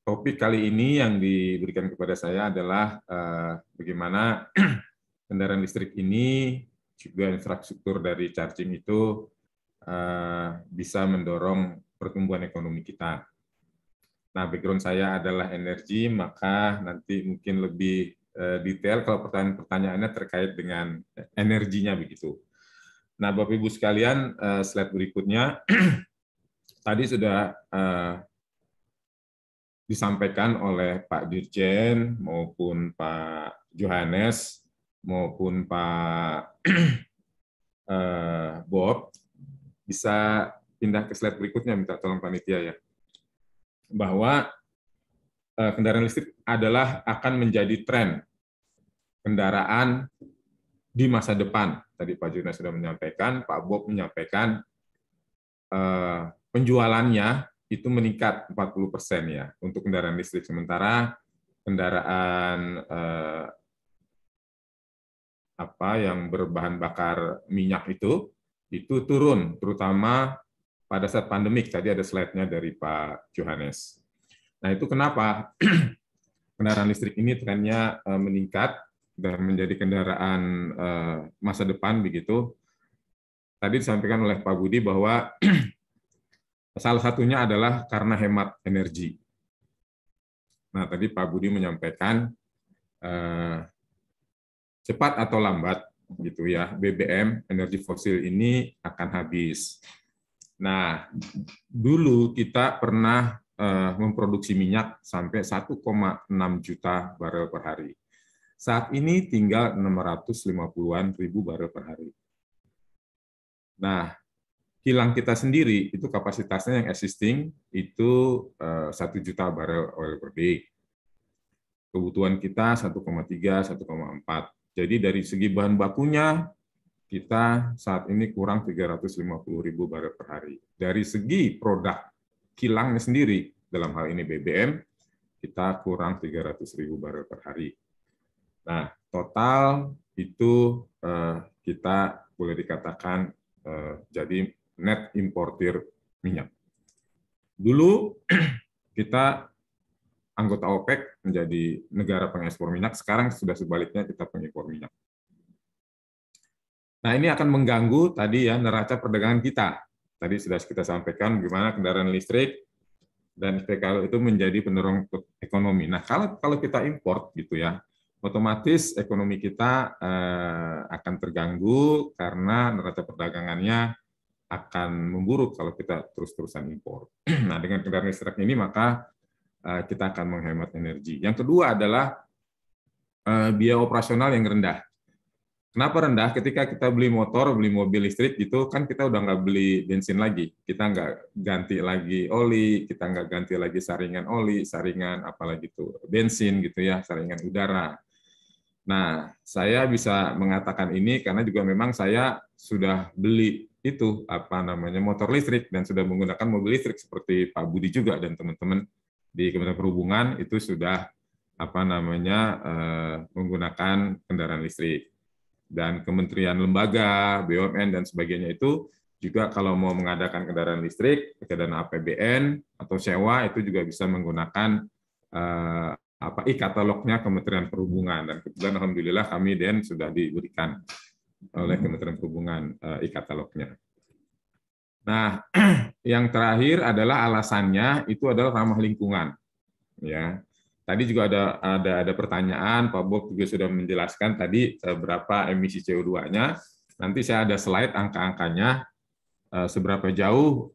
topik kali ini yang diberikan kepada saya adalah bagaimana kendaraan listrik ini juga infrastruktur dari charging itu bisa mendorong pertumbuhan ekonomi kita. Nah, background saya adalah energi, maka nanti mungkin lebih detail kalau pertanyaan-pertanyaannya terkait dengan energinya begitu. Nah, Bapak Ibu sekalian, slide berikutnya tadi sudah disampaikan oleh Pak Dirjen maupun Pak Johannes maupun Pak Bob. Bisa pindah ke slide berikutnya, minta tolong panitia ya. Bahwa kendaraan listrik adalah akan menjadi tren kendaraan di masa depan. Tadi Pak Johannes sudah menyampaikan, Pak Bob menyampaikan penjualannya itu meningkat 40% ya untuk kendaraan listrik, sementara kendaraan yang berbahan bakar minyak itu turun, terutama pada saat pandemik. Tadi ada slide-nya dari Pak Johannes. Nah, itu kenapa kendaraan listrik ini trennya meningkat dan menjadi kendaraan masa depan begitu. Tadi disampaikan oleh Pak Budi bahwa salah satunya adalah karena hemat energi. Nah, tadi Pak Budi menyampaikan cepat atau lambat gitu ya, BBM energi fosil ini akan habis. Nah, dulu kita pernah memproduksi minyak sampai 1,6 juta barel per hari. Saat ini tinggal 650-an ribu barel per hari. Nah, kilang kita sendiri itu kapasitasnya yang existing itu 1 juta barel oil per day. Kebutuhan kita 1,3, 1,4. Jadi dari segi bahan bakunya kita saat ini kurang 350.000 barel per hari. Dari segi produk kilangnya sendiri, dalam hal ini BBM, kita kurang 300.000 barel per hari. Nah, total itu kita boleh dikatakan jadi net importir minyak. Dulu kita anggota OPEC menjadi negara pengekspor minyak, sekarang sudah sebaliknya kita pengimpor minyak. Nah, ini akan mengganggu tadi ya neraca perdagangan kita. Tadi sudah kita sampaikan bagaimana kendaraan listrik dan PKL itu menjadi pendorong ekonomi. Nah, kalau kita import gitu ya, otomatis ekonomi kita akan terganggu karena neraca perdagangannya akan memburuk kalau kita terus-terusan impor. Nah, dengan kendaraan listrik ini maka kita akan menghemat energi. Yang kedua adalah biaya operasional yang rendah. Kenapa rendah? Ketika kita beli motor, beli mobil listrik gitu, kan kita udah nggak beli bensin lagi. Kita nggak ganti lagi oli, kita nggak ganti lagi saringan oli, saringan apalagi itu bensin gitu ya, saringan udara. Nah, saya bisa mengatakan ini karena juga memang saya sudah beli itu motor listrik dan sudah menggunakan mobil listrik seperti Pak Budi juga dan teman-teman di Kementerian Perhubungan itu sudah menggunakan kendaraan listrik. Dan kementerian lembaga, BUMN dan sebagainya itu juga kalau mau mengadakan kendaraan listrik, dana APBN atau sewa itu juga bisa menggunakan e-katalognya Kementerian Perhubungan, dan kebetulan alhamdulillah kami sudah diberikan oleh Kementerian Perhubungan e-katalognya. Nah, yang terakhir adalah alasannya itu adalah ramah lingkungan. Ya. Tadi juga ada pertanyaan, Pak Bob juga sudah menjelaskan tadi berapa emisi CO2-nya. Nanti saya ada slide angka-angkanya seberapa jauh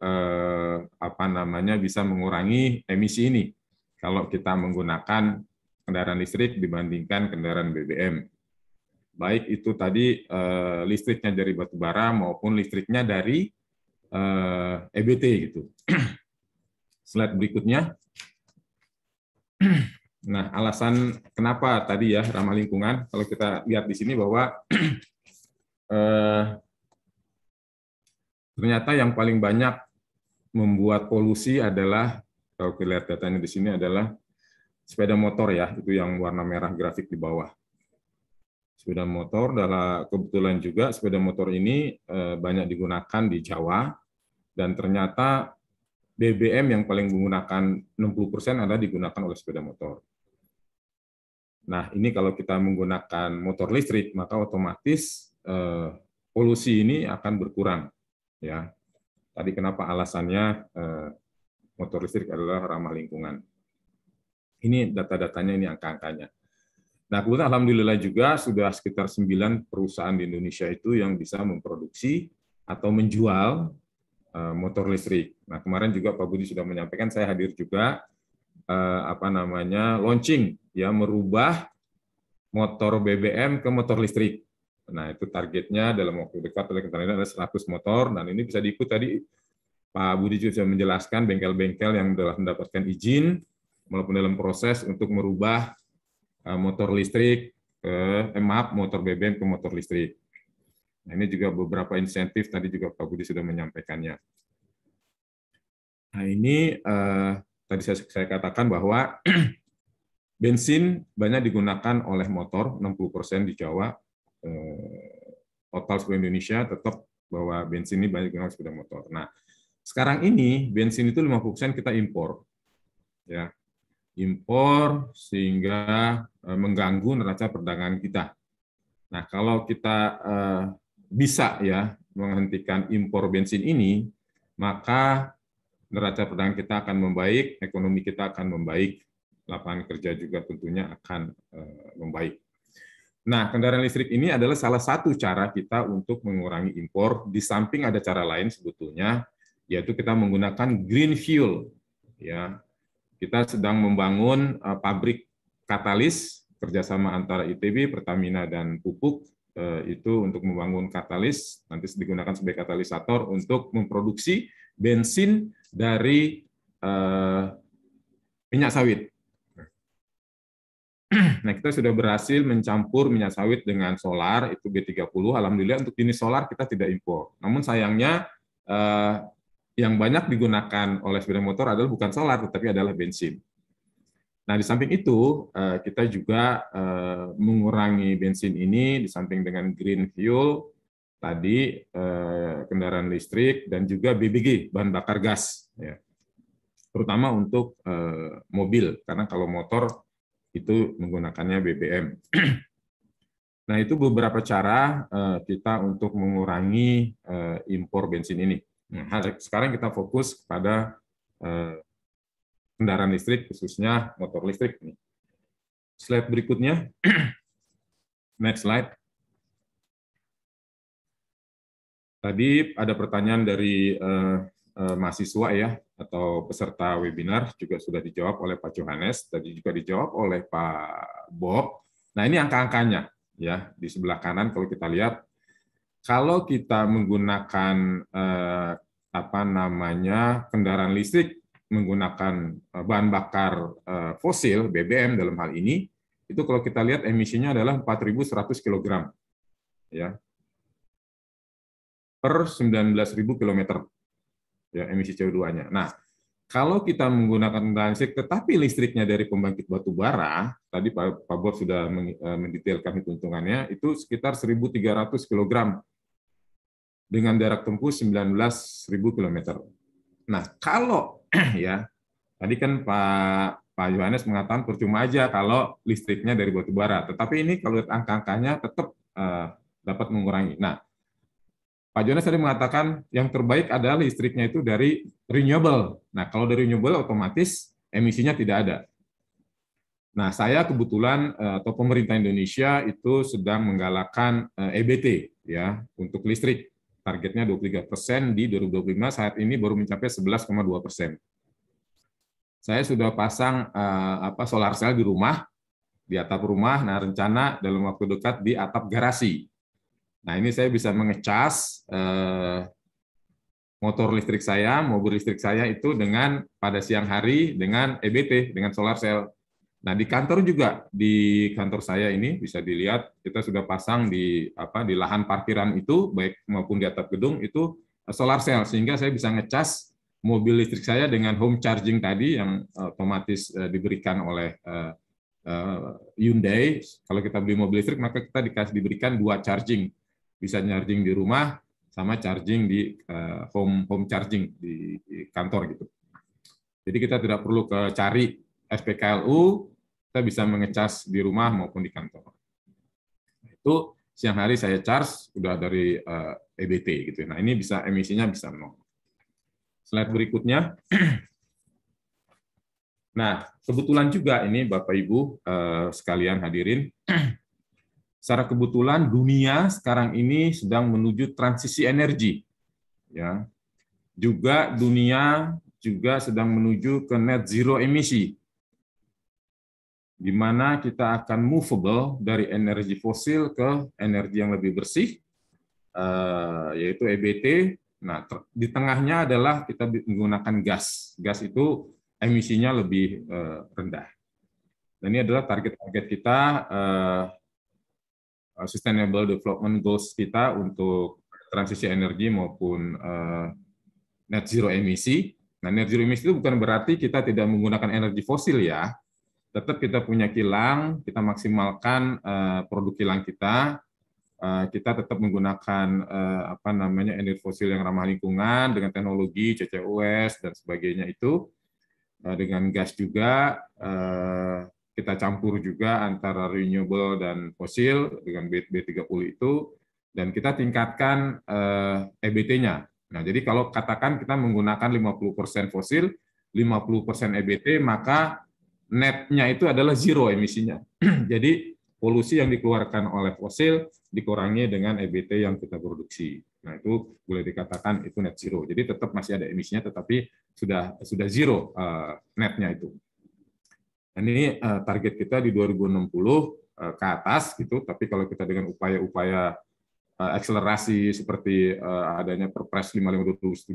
bisa mengurangi emisi ini kalau kita menggunakan kendaraan listrik dibandingkan kendaraan BBM. Baik itu tadi listriknya dari batu bara maupun listriknya dari EBT gitu. Slide berikutnya. Nah, alasan kenapa tadi ya ramah lingkungan, kalau kita lihat di sini bahwa ternyata yang paling banyak membuat polusi adalah, kalau kita lihat datanya di sini adalah sepeda motor ya, itu yang warna merah grafik di bawah. Sepeda motor, kebetulan juga sepeda motor ini banyak digunakan di Jawa, dan ternyata BBM yang paling menggunakan 60% adalah digunakan oleh sepeda motor. Nah, ini kalau kita menggunakan motor listrik, maka otomatis polusi ini akan berkurang. Ya, tadi kenapa alasannya motor listrik adalah ramah lingkungan. Ini data-datanya, ini angka-angkanya. Nah, kemudian alhamdulillah juga sudah sekitar 9 perusahaan di Indonesia itu yang bisa memproduksi atau menjual motor listrik. Nah, kemarin juga Pak Budi sudah menyampaikan, saya hadir juga launching ya, merubah motor BBM ke motor listrik. Nah, itu targetnya dalam waktu dekat ada 100 motor, dan ini bisa diikut tadi Pak Budi juga sudah menjelaskan bengkel-bengkel yang telah mendapatkan izin walaupun dalam proses untuk merubah motor listrik motor BBM ke motor listrik. Nah, ini juga beberapa insentif tadi juga Pak Budi sudah menyampaikannya. Nah, ini tadi saya katakan bahwa bensin banyak digunakan oleh motor, 60% di Jawa, total seluruh Indonesia tetap bahwa bensin ini banyak digunakan sepeda motor. Nah, sekarang ini bensin itu 50% kita impor. Ya. Impor sehingga mengganggu neraca perdagangan kita. Nah, kalau kita bisa ya menghentikan impor bensin ini, maka neraca perdagangan kita akan membaik, ekonomi kita akan membaik, lapangan kerja juga tentunya akan membaik. Nah, kendaraan listrik ini adalah salah satu cara kita untuk mengurangi impor, di samping ada cara lain sebetulnya, yaitu kita menggunakan green fuel. Ya, kita sedang membangun pabrik katalis kerjasama antara ITB, Pertamina, dan Pupuk, itu untuk membangun katalis, nanti digunakan sebagai katalisator untuk memproduksi bensin dari minyak sawit. Nah, kita sudah berhasil mencampur minyak sawit dengan solar, itu B30. Alhamdulillah untuk jenis solar kita tidak impor. Namun sayangnya yang banyak digunakan oleh sepeda motor adalah bukan solar, tetapi adalah bensin. Nah, di samping itu, kita juga mengurangi bensin ini, di samping dengan green fuel, tadi kendaraan listrik, dan juga BBG, bahan bakar gas. Ya. Terutama untuk mobil, karena kalau motor itu menggunakannya BBM. Nah, itu beberapa cara kita untuk mengurangi impor bensin ini. Nah, sekarang kita fokus pada kendaraan listrik, khususnya motor listrik. Slide berikutnya. Next slide. Tadi ada pertanyaan dari mahasiswa ya, atau peserta webinar, juga sudah dijawab oleh Pak Johannes, tadi juga dijawab oleh Pak Bob. Nah, ini angka-angkanya ya, di sebelah kanan kalau kita lihat, kalau kita menggunakan kendaraan listrik menggunakan bahan bakar fosil, BBM dalam hal ini, itu kalau kita lihat emisinya adalah 4.100 kg ya, per 19.000 km. Ya, emisi CO2-nya. Nah, kalau kita menggunakan kendaraan listrik, tetapi listriknya dari pembangkit batu bara, tadi Pak Bob sudah mendetailkan hitung-hitungannya, itu sekitar 1.300 kg dengan jarak tempuh 19.000 km. Nah, kalau ya tadi kan Pak Yohanes mengatakan percuma aja kalau listriknya dari batu bara, tetapi ini kalau lihat angka-angkanya tetap dapat mengurangi. Nah, Pak Jonas tadi mengatakan yang terbaik adalah listriknya itu dari renewable. Nah, kalau dari renewable otomatis emisinya tidak ada. Nah, saya kebetulan atau pemerintah Indonesia itu sedang menggalakkan EBT ya untuk listrik. Targetnya 23% di 2025, saat ini baru mencapai 11,2%. Saya sudah pasang solar cell di rumah, di atap rumah. Nah, rencana dalam waktu dekat di atap garasi. Nah, ini saya bisa mengecas motor listrik saya, mobil listrik saya itu dengan pada siang hari dengan EBT, dengan solar cell. Nah, di kantor juga, di kantor saya ini bisa dilihat kita sudah pasang di lahan parkiran itu, baik maupun di atap gedung itu solar cell, sehingga saya bisa ngecas mobil listrik saya dengan home charging tadi yang otomatis diberikan oleh Hyundai. Kalau kita beli mobil listrik maka kita diberikan 2 charging. Bisa charging di rumah sama charging di home charging di kantor gitu. Jadi kita tidak perlu cari SPKLU, kita bisa mengecas di rumah maupun di kantor. Itu siang hari saya charge udah dari EBT gitu. Nah, ini bisa emisinya bisa 0. Slide berikutnya. Nah, kebetulan juga ini Bapak Ibu sekalian hadirin, secara kebetulan dunia sekarang ini sedang menuju transisi energi. Ya. Juga dunia juga sedang menuju ke net zero emisi, di mana kita akan movable dari energi fosil ke energi yang lebih bersih, yaitu EBT. Nah, di tengahnya adalah kita menggunakan gas. Gas itu emisinya lebih rendah. Dan ini adalah target-target kita, Sustainable Development Goals kita untuk transisi energi maupun net zero emisi. Nah, net zero emisi itu bukan berarti kita tidak menggunakan energi fosil ya. Tetap kita punya kilang, kita maksimalkan produk kilang kita. Kita tetap menggunakan energi fosil yang ramah lingkungan dengan teknologi CCUS dan sebagainya itu. Dengan gas juga kita campur juga antara renewable dan fosil dengan B30 itu, dan kita tingkatkan EBT-nya. Nah, jadi kalau katakan kita menggunakan 50% fosil, 50% EBT, maka netnya itu adalah zero emisinya. Jadi polusi yang dikeluarkan oleh fosil dikurangi dengan EBT yang kita produksi. Nah, itu boleh dikatakan itu net zero. Jadi tetap masih ada emisinya, tetapi sudah zero netnya itu. Ini target kita di 2060 ke atas gitu. Tapi kalau kita dengan upaya-upaya akselerasi seperti adanya Perpres 55/2019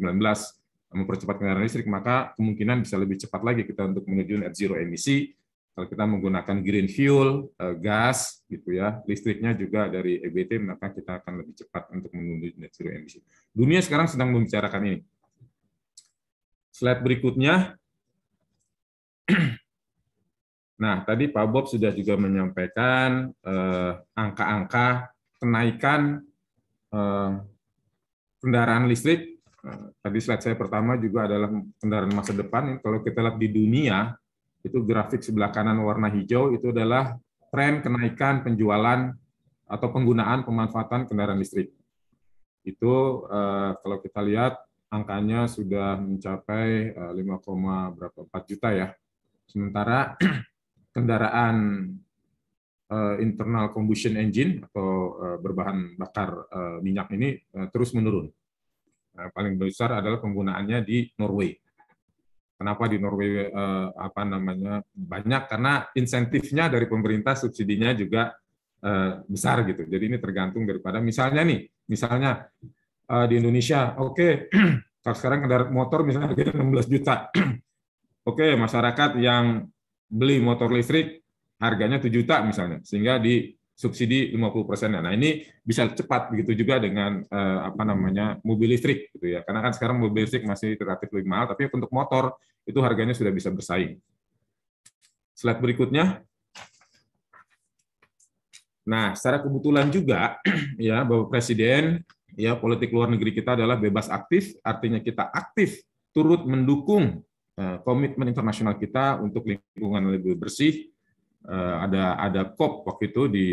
mempercepat kendaraan listrik, maka kemungkinan bisa lebih cepat lagi kita untuk menuju net zero emisi. Kalau kita menggunakan green fuel, gas, gitu ya, listriknya juga dari EBT, maka kita akan lebih cepat untuk menuju net zero emisi. Dunia sekarang sedang membicarakan ini. Slide berikutnya. Nah, tadi Pak Bob sudah juga menyampaikan angka-angka kenaikan kendaraan listrik. Tadi slide saya pertama juga adalah kendaraan masa depan. Kalau kita lihat di dunia, itu grafik sebelah kanan warna hijau itu adalah tren kenaikan penjualan atau penggunaan pemanfaatan kendaraan listrik. Itu kalau kita lihat angkanya sudah mencapai 5,4 juta ya. Sementara kendaraan internal combustion engine atau berbahan bakar minyak ini terus menurun. Nah, paling besar adalah penggunaannya di Norway. Kenapa di Norway banyak? Karena insentifnya dari pemerintah, subsidinya juga besar gitu. Jadi ini tergantung daripada misalnya di Indonesia, oke, sekarang kendaraan motor misalnya harganya 16 juta. Oke, masyarakat yang beli motor listrik harganya 7 juta misalnya, sehingga disubsidi 50%. Nah, ini bisa cepat begitu juga dengan mobil listrik gitu ya. Karena kan sekarang mobil listrik masih relatif lebih mahal, tapi untuk motor itu harganya sudah bisa bersaing. Slide berikutnya. Nah, secara kebetulan juga ya Bapak Presiden, ya politik luar negeri kita adalah bebas aktif, artinya kita aktif turut mendukung komitmen internasional kita untuk lingkungan lebih bersih. Ada COP waktu itu di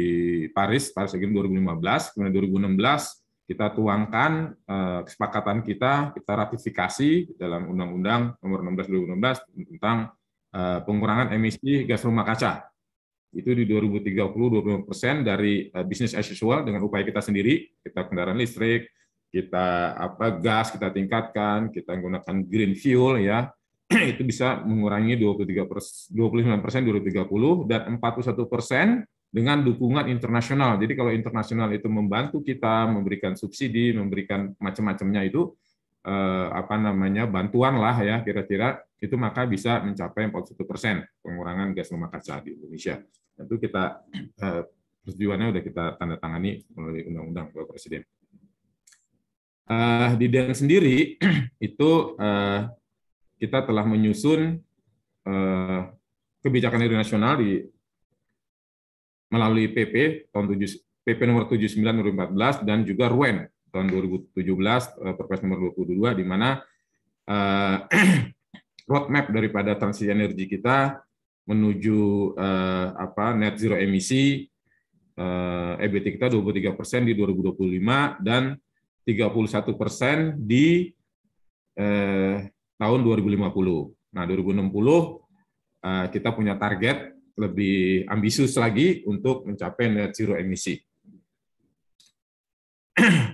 Paris Agreement 2015, kemudian 2016 kita tuangkan kesepakatan kita ratifikasi dalam Undang-Undang Nomor 16 2016 tentang pengurangan emisi gas rumah kaca. Itu di 2030 25% dari business as usual dengan upaya kita sendiri, kita kendaraan listrik, kita gas kita tingkatkan, kita menggunakan green fuel ya. Itu bisa mengurangi 25% 2030 dan 41% dengan dukungan internasional. Jadi kalau internasional itu membantu kita, memberikan subsidi, memberikan macam-macamnya itu bantuan lah ya kira-kira, itu maka bisa mencapai 41% pengurangan gas rumah kaca di Indonesia. Itu kita persetujuannya sudah kita tanda tangani melalui undang-undang Bapak Presiden. Di DEN sendiri itu kita telah menyusun kebijakan energi nasional melalui PP nomor 79 2014 dan juga RUEN tahun 2017 Perpres nomor 22 di mana roadmap daripada transisi energi kita menuju net zero emisi. EBT kita 23% di 2025 dan 31% di tahun 2050. Nah, 2060 kita punya target lebih ambisius lagi untuk mencapai net zero emisi.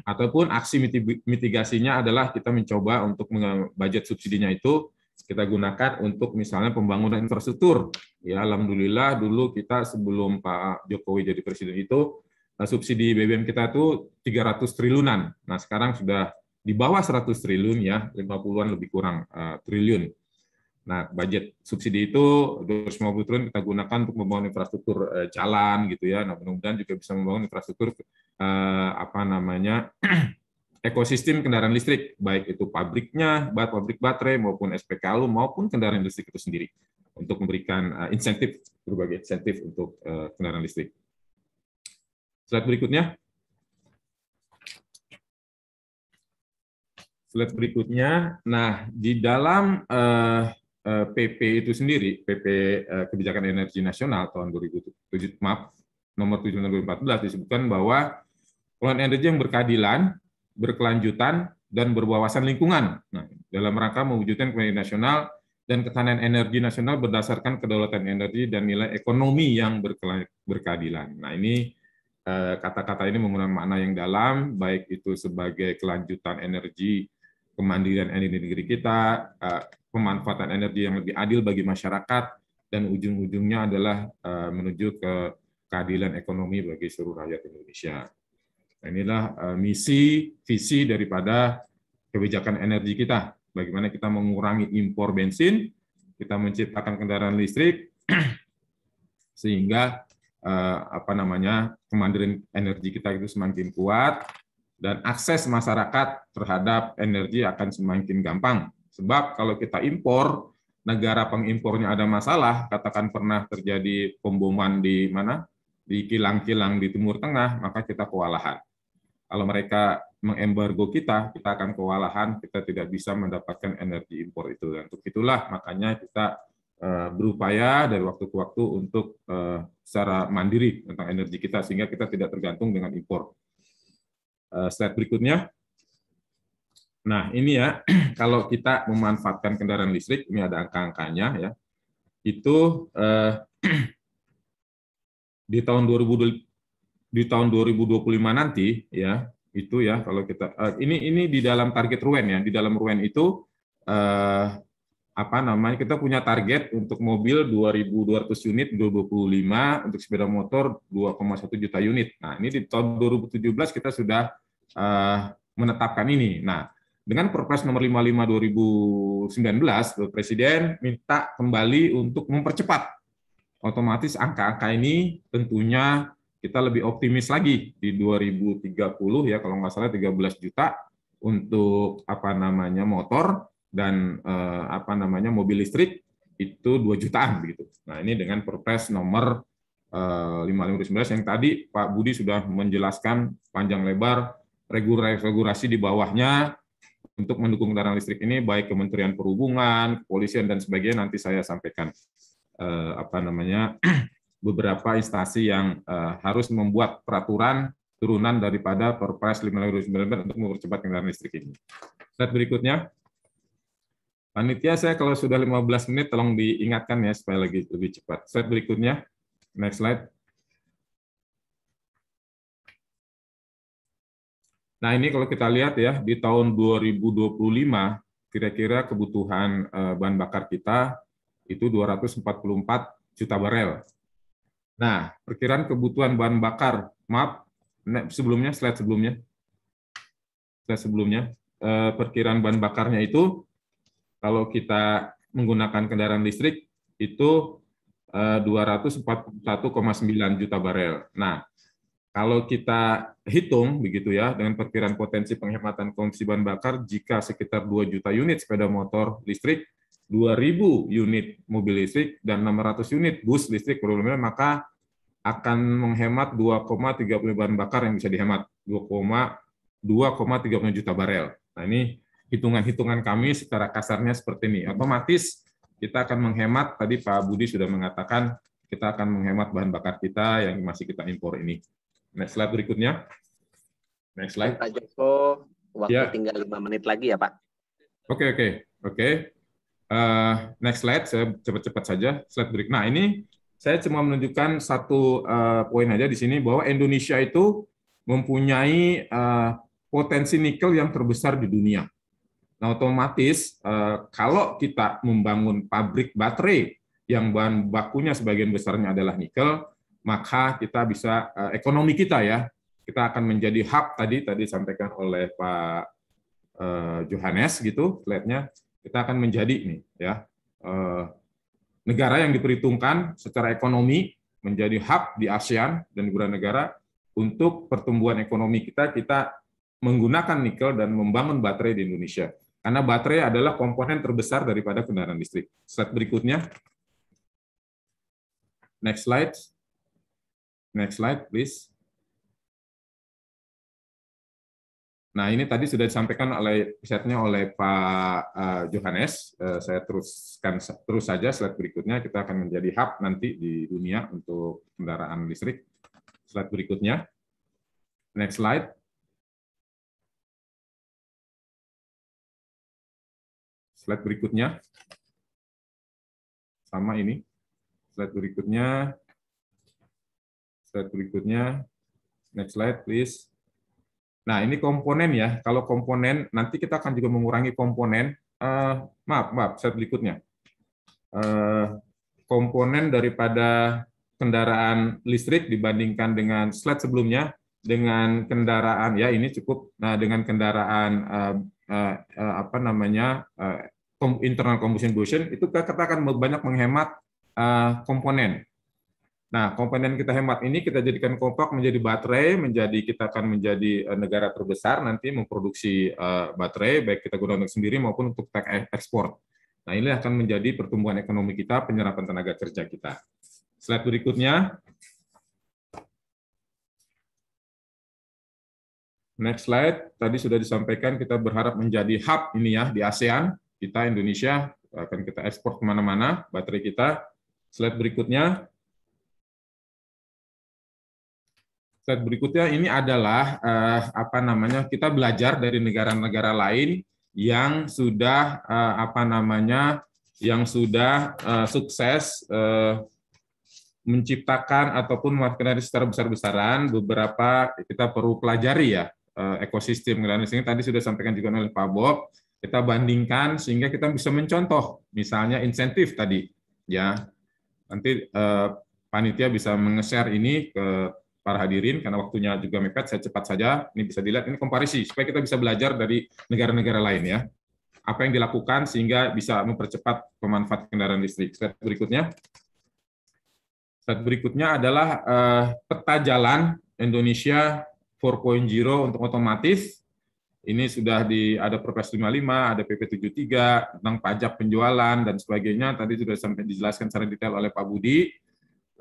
Ataupun aksi mitigasinya adalah kita mencoba untuk budget subsidinya itu kita gunakan untuk misalnya pembangunan infrastruktur. Ya, alhamdulillah dulu kita sebelum Pak Jokowi jadi presiden itu subsidi BBM kita tuh 300 triliunan. Nah, sekarang sudah di bawah 100 triliun ya, 50-an lebih kurang triliun. Nah, budget subsidi itu 250 triliun kita gunakan untuk membangun infrastruktur jalan gitu ya. Nah, mudah-mudahan juga bisa membangun infrastruktur ekosistem kendaraan listrik, baik itu pabriknya, pabrik baterai maupun SPKLU maupun kendaraan listrik itu sendiri untuk memberikan insentif, berbagai insentif untuk kendaraan listrik. Slide berikutnya. Slide berikutnya. Nah, di dalam PP itu sendiri, PP Kebijakan Energi Nasional tahun 2007, nomor 7 tahun 2014 disebutkan bahwa pengelolaan energi yang berkeadilan, berkelanjutan, dan berwawasan lingkungan. Nah, dalam rangka mewujudkan kemandirian nasional dan ketahanan energi nasional berdasarkan kedaulatan energi dan nilai ekonomi yang berkeadilan. Nah, ini kata-kata ini menggunakan makna yang dalam, baik itu sebagai kelanjutan energi, kemandirian energi negeri kita, pemanfaatan energi yang lebih adil bagi masyarakat, dan ujung-ujungnya adalah menuju ke keadilan ekonomi bagi seluruh rakyat Indonesia. Nah, inilah misi, visi daripada kebijakan energi kita. Bagaimana kita mengurangi impor bensin, kita menciptakan kendaraan listrik, sehingga kemandirian energi kita itu semakin kuat, dan akses masyarakat terhadap energi akan semakin gampang. Sebab kalau kita impor, negara pengimpornya ada masalah, katakan pernah terjadi pemboman di mana? Di kilang-kilang di Timur Tengah, maka kita kewalahan. Kalau mereka mengembargo kita akan kewalahan, kita tidak bisa mendapatkan energi impor itu. Dan untuk itulah makanya kita berupaya dari waktu ke waktu untuk secara mandiri tentang energi kita, sehingga kita tidak tergantung dengan impor. Slide berikutnya. Nah, ini ya, kalau kita memanfaatkan kendaraan listrik, ini ada angka-angkanya ya. Itu di tahun 2025 nanti ya, itu ya kalau kita ini di dalam target RUEN ya. Di dalam RUEN itu kita punya target untuk mobil 2.200 unit 2025, untuk sepeda motor 2,1 juta unit. Nah, ini di tahun 2017 kita sudah menetapkan ini. Nah, dengan Perpres nomor 55 2019, Presiden minta kembali untuk mempercepat. Otomatis angka-angka ini tentunya kita lebih optimis lagi di 2030 ya, kalau nggak salah 13 juta untuk motor, dan mobil listrik itu 2 jutaan begitu. Nah, ini dengan Perpres nomor 55 2019 yang tadi Pak Budi sudah menjelaskan panjang lebar regulasi di bawahnya untuk mendukung kendaraan listrik ini, baik Kementerian Perhubungan, Kepolisian, dan sebagainya. Nanti saya sampaikan beberapa instansi yang harus membuat peraturan turunan daripada Perpres 55 2019 untuk mempercepat kendaraan listrik ini. Slide berikutnya. Panitia, saya kalau sudah 15 menit tolong diingatkan ya supaya lebih cepat. Slide berikutnya. Next slide. Nah, ini kalau kita lihat ya, di tahun 2025, kira-kira kebutuhan bahan bakar kita itu 244 juta barel. Nah, perkiraan kebutuhan bahan bakar, slide sebelumnya, perkiraan bahan bakarnya itu, kalau kita menggunakan kendaraan listrik, itu 241,9 juta barel. Nah, kalau kita hitung begitu ya, dengan perkiraan potensi penghematan konsumsi bahan bakar, jika sekitar 2 juta unit sepeda motor listrik, 2.000 unit mobil listrik, dan 600 unit bus listrik, maka akan menghemat 2,35 bahan bakar yang bisa dihemat, 2,35 juta barel. Nah, ini hitungan-hitungan kami secara kasarnya seperti ini. Otomatis kita akan menghemat, tadi Pak Budi sudah mengatakan, kita akan menghemat bahan bakar kita yang masih kita impor ini. Next slide berikutnya. Next slide. Pak Joko, waktu Ya. tinggal 5 menit lagi ya Pak. Oke. Next slide, saya cepat-cepat saja. Slide berikutnya. Nah, ini saya cuma menunjukkan satu poin aja di sini, bahwa Indonesia itu mempunyai potensi nikel yang terbesar di dunia. Nah, otomatis kalau kita membangun pabrik baterai yang bahan bakunya sebagian besarnya adalah nikel, maka kita bisa ekonomi kita ya, kita akan menjadi hub tadi disampaikan oleh Pak Johannes gitu, slide-nya, kita akan menjadi nih ya negara yang diperhitungkan secara ekonomi menjadi hub di ASEAN dan di beberapa negara untuk pertumbuhan ekonomi kita menggunakan nikel dan membangun baterai di Indonesia. Karena baterai adalah komponen terbesar daripada kendaraan listrik. Slide berikutnya. Next slide. Next slide, please. Nah, ini tadi sudah disampaikan oleh risetnya oleh Pak Johannes. Saya teruskan terus saja slide berikutnya. Kita akan menjadi hub nanti di dunia untuk kendaraan listrik. Slide berikutnya. Next slide. Slide berikutnya. Sama ini. Slide berikutnya. Slide berikutnya. Next slide, please. Nah, ini komponen ya. Kalau komponen, nanti kita akan juga mengurangi komponen. Maaf, slide berikutnya. Komponen daripada kendaraan listrik dibandingkan dengan slide sebelumnya, dengan kendaraan, ya ini cukup, nah dengan kendaraan internal combustion, itu kita akan banyak menghemat komponen. Nah, komponen kita hemat ini kita jadikan kompak menjadi baterai, kita akan menjadi negara terbesar nanti memproduksi baterai, baik kita gunakan sendiri maupun untuk ekspor. Nah, ini akan menjadi pertumbuhan ekonomi kita, penyerapan tenaga kerja kita. Slide berikutnya. Next slide, tadi sudah disampaikan kita berharap menjadi hub ini ya di ASEAN, kita Indonesia akan kita ekspor kemana-mana baterai kita. Slide berikutnya. Slide berikutnya ini adalah kita belajar dari negara-negara lain yang sudah sukses menciptakan ataupun melakukan secara besar-besaran. Beberapa kita perlu pelajari ya ekosistem kendaraan listrik. Tadi sudah disampaikan juga oleh Pak Bob. Kita bandingkan sehingga kita bisa mencontoh, misalnya insentif tadi ya. Nanti panitia bisa menge-share ini ke para hadirin, karena waktunya juga mepet, saya cepat saja. Ini bisa dilihat, ini komparisi, supaya kita bisa belajar dari negara-negara lain ya. Apa yang dilakukan sehingga bisa mempercepat pemanfaatan kendaraan listrik. Slide berikutnya. Slide berikutnya adalah peta jalan Indonesia 4.0 untuk otomotif. Ini sudah ada Perpres 55, ada PP 73 tentang pajak penjualan dan sebagainya. Tadi sudah sampai dijelaskan secara detail oleh Pak Budi.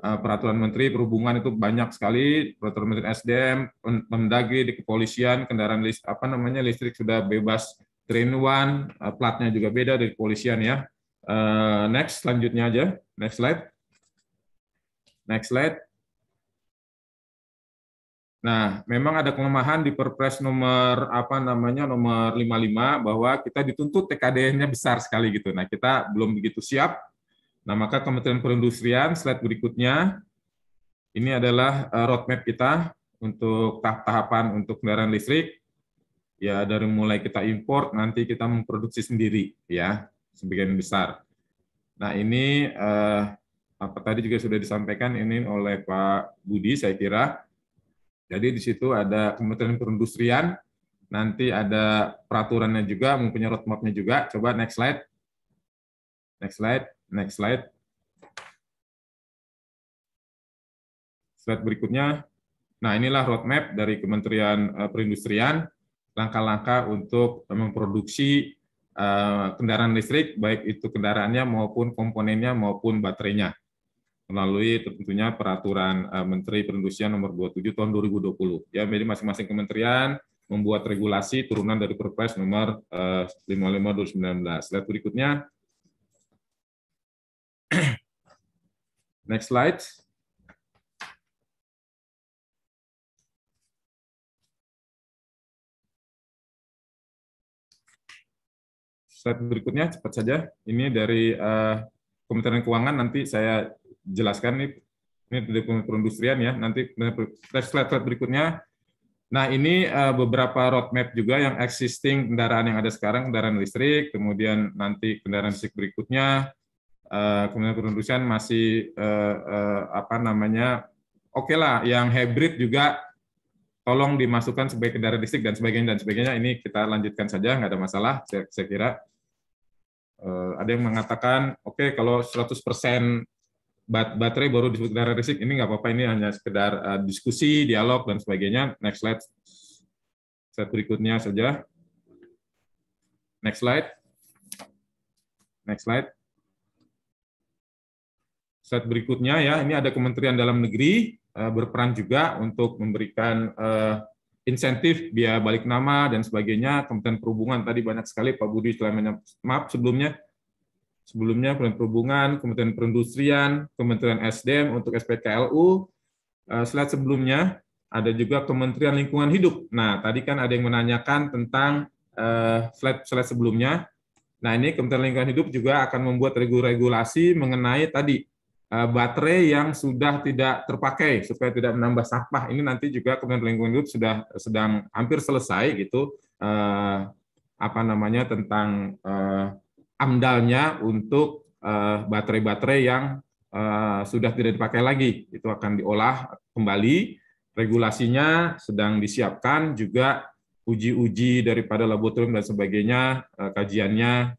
Peraturan Menteri Perhubungan itu banyak sekali, peraturan Menteri SDM, Mendagri di kepolisian, kendaraan listrik sudah bebas train one, platnya juga beda dari kepolisian ya. Next, selanjutnya aja, next slide. Next slide. Nah, memang ada kelemahan di Perpres nomor nomor 55 bahwa kita dituntut TKD-nya besar sekali gitu. Nah, kita belum begitu siap. Nah, maka Kementerian Perindustrian, slide berikutnya, ini adalah roadmap kita untuk tahap-tahapan untuk kendaraan listrik. Ya, dari mulai kita import, nanti kita memproduksi sendiri, ya, sebagian besar. Nah, ini tadi juga sudah disampaikan ini oleh Pak Budi, saya kira. Jadi di situ ada Kementerian Perindustrian, nanti ada peraturannya juga, mempunyai roadmap-nya juga. Coba next slide. Next slide. Next slide. Slide berikutnya. Nah, inilah roadmap dari Kementerian Perindustrian, langkah-langkah untuk memproduksi kendaraan listrik, baik itu kendaraannya maupun komponennya maupun baterainya, melalui tentunya peraturan Menteri Perindustrian nomor 27 tahun 2020. Ya, jadi masing-masing kementerian membuat regulasi turunan dari Perpres nomor 55 2019. Slide berikutnya. Next slide. Slide berikutnya cepat saja. Ini dari Kementerian Keuangan, nanti saya jelaskan nih. Ini dari perindustrian ya. Nanti slide berikutnya. Nah, ini beberapa roadmap juga yang existing kendaraan yang ada sekarang, kendaraan listrik, kemudian nanti kendaraan listrik berikutnya, kemudian perindustrian masih apa namanya, oke lah, yang hybrid juga tolong dimasukkan sebagai kendaraan listrik dan sebagainya. Ini kita lanjutkan saja, nggak ada masalah, saya kira. Ada yang mengatakan, oke, kalau 100% baterai baru disebut kendaraan listrik, ini nggak apa-apa, ini hanya sekedar diskusi, dialog, dan sebagainya. Next slide. Slide berikutnya saja. Next slide. Next slide. Slide berikutnya ya, ini ada Kementerian Dalam Negeri berperan juga untuk memberikan insentif biaya balik nama dan sebagainya. Kementerian Perhubungan tadi banyak sekali Pak Budi sebelumnya Kementerian Perhubungan, Kementerian Perindustrian, Kementerian SDM untuk SPKLU. Slide sebelumnya ada juga Kementerian Lingkungan Hidup. Nah, tadi kan ada yang menanyakan tentang slide sebelumnya. Nah, ini Kementerian Lingkungan Hidup juga akan membuat regulasi mengenai tadi baterai yang sudah tidak terpakai supaya tidak menambah sampah. Ini nanti juga Kementerian Lingkungan Hidup sedang hampir selesai gitu apa namanya tentang amdalnya untuk baterai-baterai yang sudah tidak dipakai lagi. Itu akan diolah kembali, regulasinya sedang disiapkan, juga uji-uji daripada laboratorium dan sebagainya, kajiannya,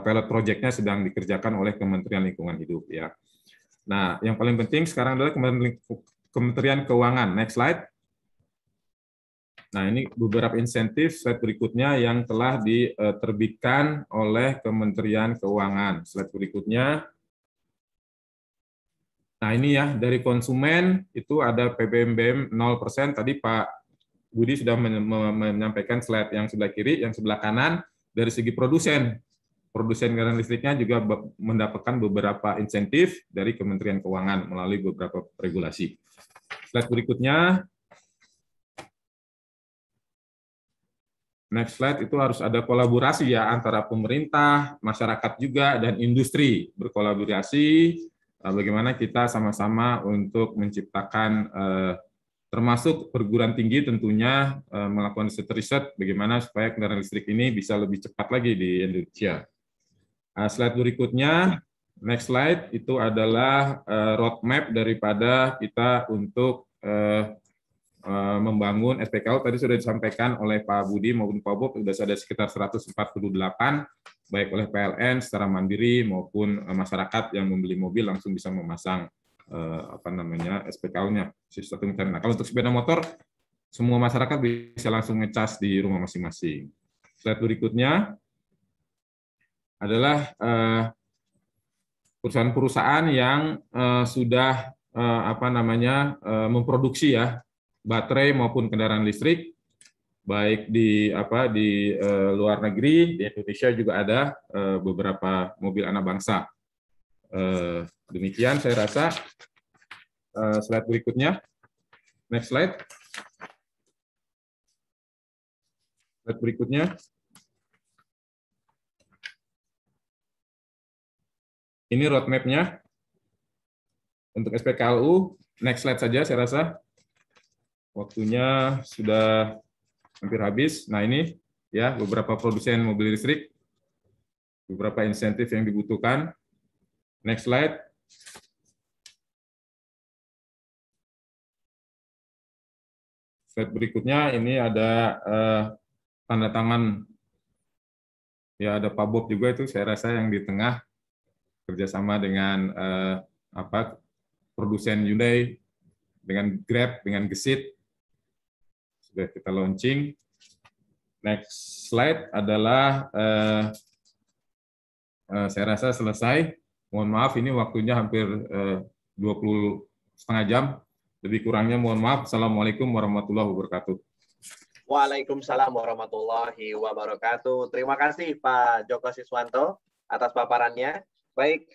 pilot project-nya sedang dikerjakan oleh Kementerian Lingkungan Hidup ya. Nah, yang paling penting sekarang adalah Kementerian Keuangan. Next slide. Nah, ini beberapa insentif slide berikutnya yang telah diterbitkan oleh Kementerian Keuangan. Slide berikutnya. Nah, ini ya, dari konsumen itu ada PPNBM 0%. Tadi Pak Budi sudah menyampaikan slide yang sebelah kiri, yang sebelah kanan. Dari segi produsen kendaraan listriknya juga mendapatkan beberapa insentif dari Kementerian Keuangan melalui beberapa regulasi. Slide berikutnya. Next slide, itu harus ada kolaborasi ya antara pemerintah, masyarakat juga, dan industri. Berkolaborasi, bagaimana kita sama-sama untuk menciptakan, termasuk perguruan tinggi tentunya, melakukan riset bagaimana supaya kendaraan listrik ini bisa lebih cepat lagi di Indonesia. Slide berikutnya, next slide, itu adalah roadmap daripada kita untuk membangun SPKLU. Tadi sudah disampaikan oleh Pak Budi maupun Pak Bob, sudah ada sekitar 148, baik oleh PLN secara mandiri maupun masyarakat yang membeli mobil langsung bisa memasang apa namanya SPKLU-nya. Nah, kalau untuk sepeda motor, semua masyarakat bisa langsung ngecas di rumah masing-masing. Slide berikutnya adalah perusahaan-perusahaan yang sudah apa namanya memproduksi ya baterai maupun kendaraan listrik, baik di luar negeri, di Indonesia juga ada beberapa mobil anak bangsa. Demikian saya rasa. Slide berikutnya, next slide. Slide berikutnya. Ini roadmap-nya untuk SPKLU. Next slide saja, saya rasa. Waktunya sudah hampir habis. Nah, ini ya beberapa produsen mobil listrik, beberapa insentif yang dibutuhkan. Next slide. Slide berikutnya, ini ada tanda tangan. Ya, ada Pak Bob juga itu, saya rasa yang di tengah, kerjasama dengan produsen Hyundai, dengan Grab, dengan Gesit, sudah kita launching. Next slide adalah saya rasa selesai. Mohon maaf, ini waktunya hampir 20,5 jam. Lebih kurangnya mohon maaf. Assalamualaikum warahmatullahi wabarakatuh. Waalaikumsalam warahmatullahi wabarakatuh. Terima kasih Pak Joko Siswanto atas paparannya. Baik,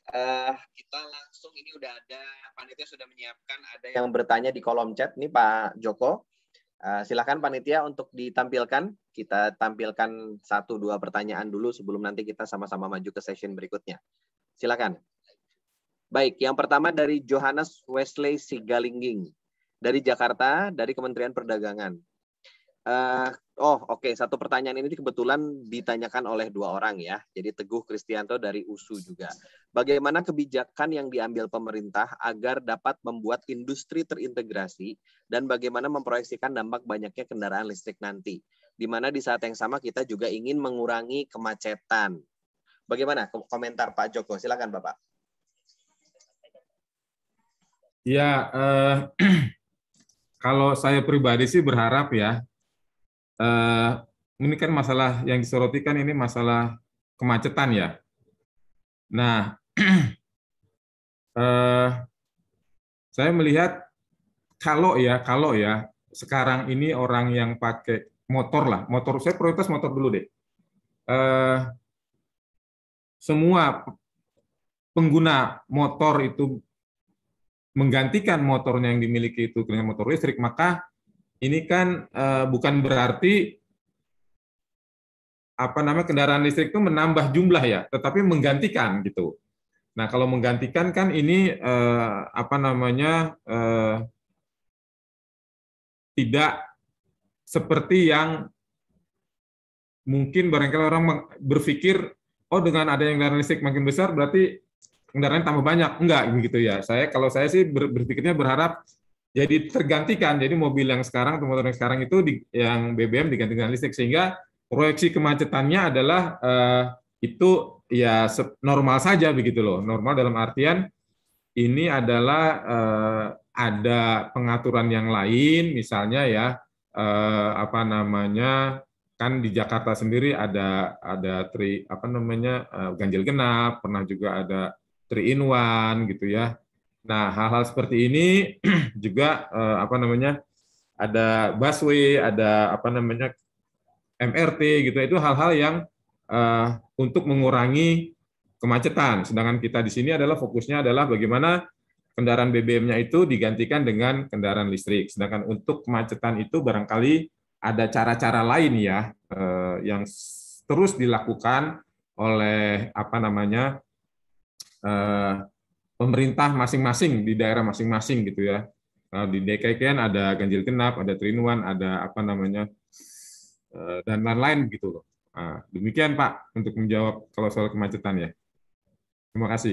kita langsung, ini udah ada panitia sudah menyiapkan, ada yang bertanya di kolom chat nih Pak Joko. Silakan panitia untuk ditampilkan. Kita tampilkan 1-2 pertanyaan dulu sebelum nanti kita sama-sama maju ke session berikutnya. Silakan. Baik, yang pertama dari Johannes Wesley Sigalingging dari Jakarta, dari Kementerian Perdagangan. Oke. Satu pertanyaan ini kebetulan ditanyakan oleh 2 orang ya. Jadi Teguh Kristianto dari USU juga. Bagaimana kebijakan yang diambil pemerintah agar dapat membuat industri terintegrasi dan bagaimana memproyeksikan dampak banyaknya kendaraan listrik nanti, di mana di saat yang sama kita juga ingin mengurangi kemacetan. Bagaimana komentar Pak Joko? Silakan Bapak. Ya, kalau saya pribadi sih berharap ya, ini kan masalah yang disoroti kan ini masalah kemacetan ya. Nah, saya melihat kalau ya sekarang ini orang yang pakai motor lah, motor saya prioritas motor dulu deh. Semua pengguna motor itu menggantikan motornya yang dimiliki itu dengan motor listrik, maka ini kan bukan berarti kendaraan listrik itu menambah jumlah ya, tetapi menggantikan gitu. Nah, kalau menggantikan kan ini tidak seperti yang mungkin barangkali orang berpikir, oh dengan ada yang kendaraan listrik makin besar berarti kendaraan tambah banyak. Enggak begitu ya. Kalau saya sih berpikirnya berharap jadi tergantikan. Jadi mobil yang sekarang atau motor yang sekarang itu yang BBM digantikan listrik, sehingga proyeksi kemacetannya adalah itu ya normal saja begitu loh. Normal dalam artian ini adalah ada pengaturan yang lain, misalnya ya kan di Jakarta sendiri ada ganjil genap, pernah juga ada 3 in 1 gitu ya. Nah, hal-hal seperti ini juga ada busway, ada MRT gitu. Itu hal-hal yang untuk mengurangi kemacetan. Sedangkan kita di sini adalah fokusnya adalah bagaimana kendaraan BBM-nya itu digantikan dengan kendaraan listrik. Sedangkan untuk kemacetan itu barangkali ada cara-cara lain ya yang terus dilakukan oleh pemerintah masing-masing di daerah masing-masing gitu ya. Di DKI kan ada ganjil genap, ada 3 in 1, ada dan lain-lain gitu loh. Demikian Pak untuk menjawab kalau soal kemacetan ya. Terima kasih.